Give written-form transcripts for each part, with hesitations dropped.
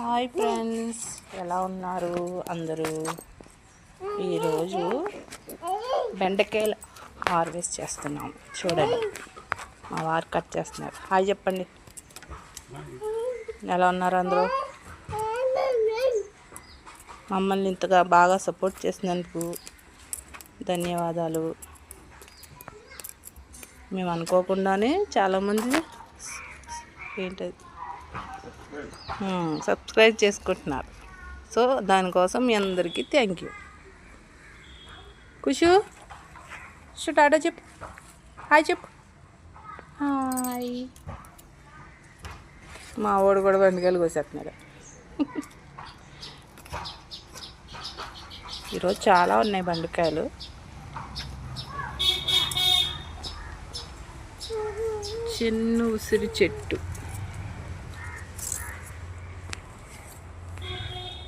Hi friends, ఎలా ఉన్నారు అందరూ? ఈరోజు బెండకాయలు హార్వెస్ట్ చేస్తున్నాం. చూడండి, మా వారు కట్ చేస్తున్నారు. హాయ్ చెప్పండి. ఎలా ఉన్నారు అందరూ? మమ్మల్ని ఇంతగా బాగా సపోర్ట్ చేసినందుకు ధన్యవాదాలు. మేము అనుకోకుండానే చాలామంది ఏంటది సబ్స్క్రైబ్ చేసుకుంటున్నారు. సో దానికోసం మీ అందరికీ థ్యాంక్ యూ. కుషు టాటా చెప్పు, హాయ్ చెప్పు. హాయ్. మా వాడు కూడా బెండకాయలు కోసేస్తున్నాడు. ఈరోజు చాలా ఉన్నాయి బెండకాయలు. చిన్న ఉసిరి చెట్టు.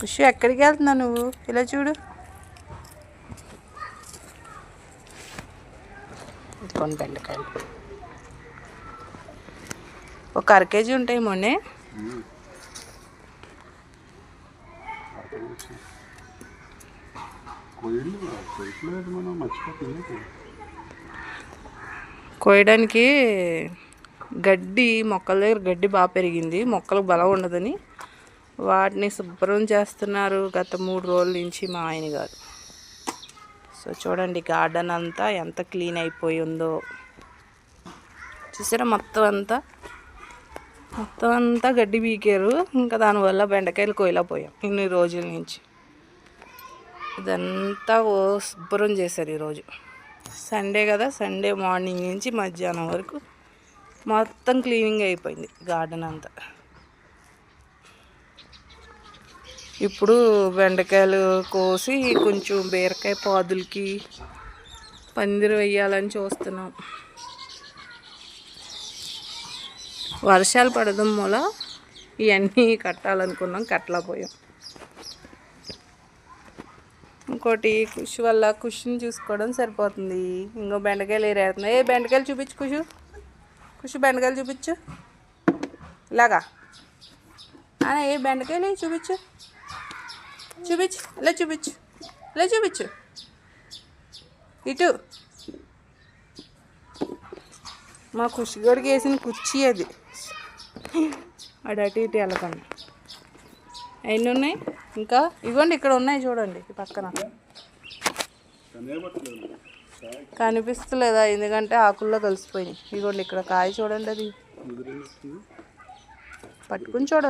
కుషు ఎక్కడికి వెళ్తున్నావు నువ్వు? ఇలా చూడు. కొన్ని బెండకాయలు ఒక అర కేజీ ఉంటాయి. మొన్నే కోయడానికి గడ్డి, మొక్కల దగ్గర గడ్డి బాగా పెరిగింది. మొక్కలకు బలం ఉండదని వాటిని శుభ్రం చేస్తున్నారు గత 3 రోజుల నుంచి మా ఆయన గారు. సో చూడండి, గార్డెన్ అంతా ఎంత క్లీన్ అయిపోయి ఉందో చూసారా. మొత్తం అంతా గడ్డి పీకారు. ఇంకా దానివల్ల బెండకాయలు కోయలేకపోయాం ఇన్ని రోజుల నుంచి. ఇదంతా శుభ్రం చేశారు ఈరోజు. సండే కదా, సండే మార్నింగ్ నుంచి మధ్యాహ్నం వరకు మొత్తం క్లీనింగ్ అయిపోయింది గార్డెన్ అంతా. ఇప్పుడు బెండకాయలు కోసి కొంచెం బీరకాయ పాదులకి పందిరి వేయాలని చూస్తున్నాం. వర్షాలు పడడం వల్ల ఇవన్నీ కట్టాలనుకున్నాం, కట్టలేకపోయాం. ఇంకోటి కుషు వల్ల కుషుని చూసుకోవడం సరిపోతుంది. ఇంకో బెండకాయలు ఏరేస్తున్నాయి. బెండకాయలు చూపించు కుషు బెండకాయలు చూపించు. ఇలాగా బెండకాయలు చూపించు. ఇలా చూపించు. ఇటు మా కుషిగడికి వేసిన కుర్చీ అది. అటు ఇటు వెళ్ళకండి. ఎన్ని ఉన్నాయి ఇంకా? ఇగోండి, ఇక్కడ ఉన్నాయి చూడండి పక్కన. కనిపిస్తలేదా? ఎందుకంటే ఆకుల్లో కలిసిపోయినాయి. ఇగోండి ఇక్కడ కాయ చూడండి, అది పట్టుకుని చూడండి.